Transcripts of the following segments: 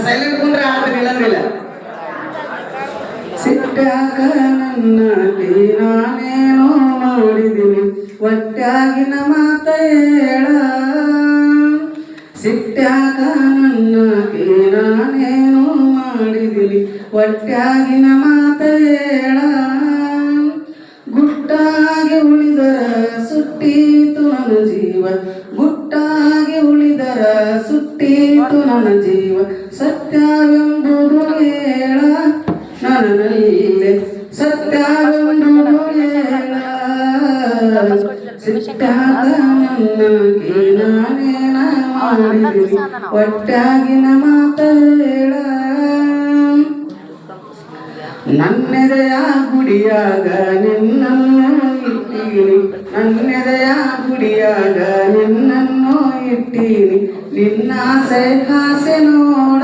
Silent ಕುಂದ್ರೆ ಆಡ್ತೀನಿ ಇಲ್ಲಂದ್ರಿಲ್ಲ. ಸಿಟ್ಟಾಗ ನನ್ನಾಗಿ ನಾನೇನೋ ಮಾಡಿದ್ದೀನಿ ಒಟ್ಟಾಗಿನ ಮಾತ ಹೇಳ. ಸಿಟ್ಟಾಗ ನನ್ನಾಗಿ ನಾನೇನೋ ಮಾಡಿದ್ದೀನಿ ಒಟ್ಟಾಗಿನ ಮಾತ ಹೇಳ. ಗುಟ್ಟಾಗಿ ಉಳಿದರ ಸುಟ್ಟೀತು ನನ್ನ ಜೀವ, ಗುಟ್ಟಾಗಿ ಉಳಿದರ ಸುಟ್ಟೀತು ನನ್ನ ಜೀವ. ಸತ್ಯವೆಂಬುದು ಹೇಳ ನನ್ನಲ್ಲೇ, ಸತ್ಯವೆಂಬುದು ಹೇಳ. ಸಿಟ್ಟಾಗ ನನ್ನಾಗಿ ನಾನೇನ ಮಾಡಿದ್ದೀನಿ ಒಟ್ಟಾಗಿನ ಮಾತ ಹೇಳ. ನನ್ನೆದೆಯ ಗುಡಿಯಾಗ ನಿನ್ನನ್ನು ಇಟ್ಟೀನಿ, ನನ್ನೆದೆಯ ಗುಡಿಯಾಗ ನಿನ್ನನ್ನು ಇಟ್ಟೀನಿ, ನಿನ್ನಾಸೆ ಹಾಸೆ ನೋಡ.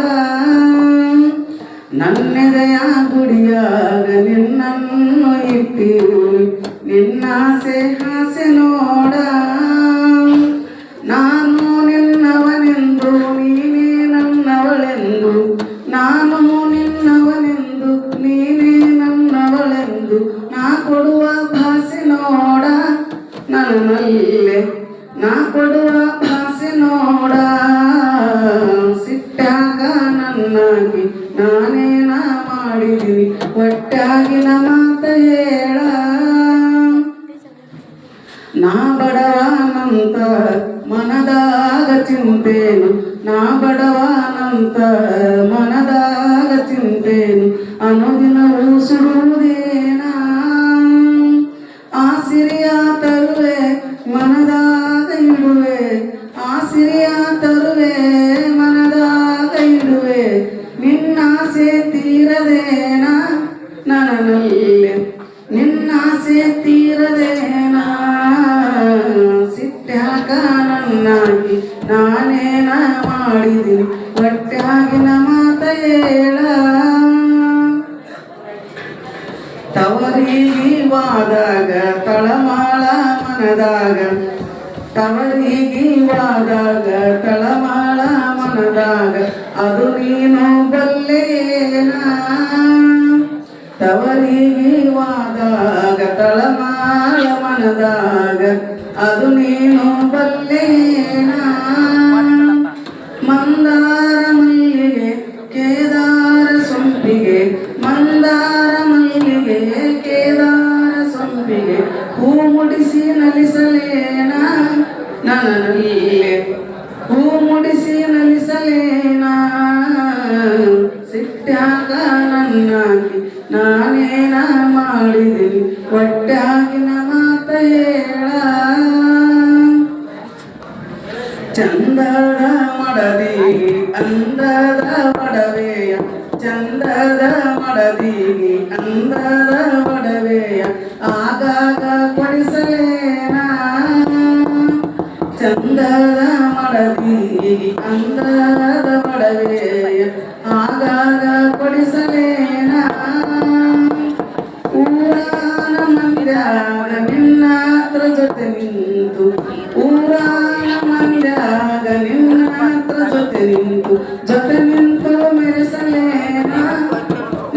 ನನ್ನೆದೆಯ ಗುಡಿಯಾಗ ನಿನ್ನನ್ನು ಇಟ್ಟೀನಿ, ನಿನ್ನಾಸೆ ಹಾಸೆ ನೋಡ. ನಾನು ನಿನ್ನವನೆಂದು ನೀನೇ ನನ್ನವಳೆಂದು, ನಾನು ನಿನ್ನವನೆಂದು ನೀನೇ ನನ್ನವಳೆಂದು ನಾ ಕೊಡುವ ಭಾಷೆ ನೋಡ. ನನ್ನಲ್ಲೇ ನಾ ಕೊಡುವ ಭಾಷೆ ನೋಡ. ಸಿಟ್ಟಾಗ ನನ್ನಾಗಿ ನಾನೇನ ಮಾಡಿದ್ದೀನಿ ಒಟ್ಟಾಗಿನ ಮಾತ ಹೇಳ. ನಾ ಬಡವನಂತ ಮನದಾಗ ಚಿಂತೇನು, ನಾ ಬಡವನಂತ ಮನದಾಗ ಚಿಂತೇನು, ಅನುದಿನವೂ ಸುಡುವುದೇನ. ಆಸಿರಿಯ ತರುವೆ ಮನದಾಗ ಇಡುವೆ, ಆಸಿರಿಯ ತರುವೆ ಮನದಾಗ ಇಡುವೆ, ನಿನ್ನಾಸೆ ತೀರದೇನ ನನ್ನಲ್ಲೇ, ನಿನ್ನಾಸೆ ತೀರದೇನ. ಸಿಟ್ಟಾಗ ನನ್ನಾಗಿ ನಾನೇನ ಮಾಡಿದ್ದೀನಿ ಒಟ್ಟಾಗಿನ ಮಾತ ಹೇಳ. ತವರಿಗೆ ವಾದಾಗ ತಳಮಾಳ ಮನದಾಗ, ತವರಿಗೆ ವಾದಾಗ ತಳಮಾಳ ಮನದಾಗ ಅದು ನೀನು ಬಲ್ಲೇನ. ತವರಿಗೆ ವಾದಾಗ ತಳಮಾಳ ಮನದಾಗ ಅದು ನೀನು ಬಲ್ಲೇನ. ಮಂದಾರ ಮಲ್ಲಿಗೆ ಕೇದಾರ ಸೊಂಪಿಗೆ, ಮಂದಾರ ಮಲ್ಲಿಗೆ ಕೇದಾರ ಸೊಂಪಿಗೆ ಹೂ ಮುಡಿಸಿ ನಲಿಸಲೇನ ನನ್ನಲ್ಲೇ, ಹೂ ಮುಡಿಸಿ ನಲಿಸಲೇನ. ಸಿಟ್ಟಾಗ ನನ್ನಾಗಿ ನಾನೇನ ಮಾಡಿದ್ದೀನಿ ಒಟ್ಟಾಗಿನ ಮಾತ ಹೇಳ. ಚಂದದ ಮಡದಿಗೆ ಅಂದದ ಒಡವೆಯ, ಚಂದದ ಮಡದಿಗೆ ಅಂದದ ಒಡವೆಯ ಆಗಾಗ ಕೊಡಿಸಲೇನ. ಚಂದದ ಮಡದಿಗೆ ಅಂದದ ಒಡವೆಯ ಆಗಾಗ ಕೊಡಿಸಲೇನ. ಊರಾನ ಮಂದ್ಯಾಗ ನಿನ್ನಾತ್ರ ಜೊತೆ ನಿಂತು, ಊರಾನ ಮಂದ್ಯಾಗ ನಿನ್ನಾತ್ರ ಜೊತೆ ನಿಂತು, ಜೊತೆ ನಿಂತು ಮೆರೆಸಲೇನ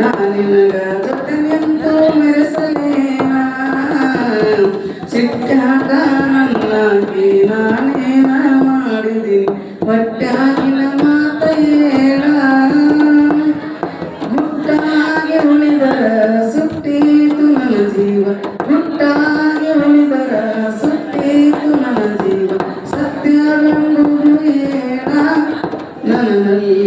ನಾನಿನಗ ಜೊತೆ ನಿಂತು ಮೆರೆಸಲೇನ. ಸಿಟ್ಟಾಗ ನನ್ನಾಗಿ ನಾನೇನ ಮಾಡಿದ್ದೀನಿ ಒಟ್ಟಾಗಿನ ಮಾತ ಹೇಳ. ಗುಟ್ಟಾಗಿ ಉಳಿದರ ಸುಟ್ಟೀತು ನನ್ನ ಜೀವ, ಗುಟ್ಟಾಗಿ ಉಳಿದರ ಸುಟ್ಟೀತು ನನ್ನ ಜೀವ. ಸತ್ಯವೆಂಬುದು ಹೇಳ ನನ್ನಲ್ಲಿ.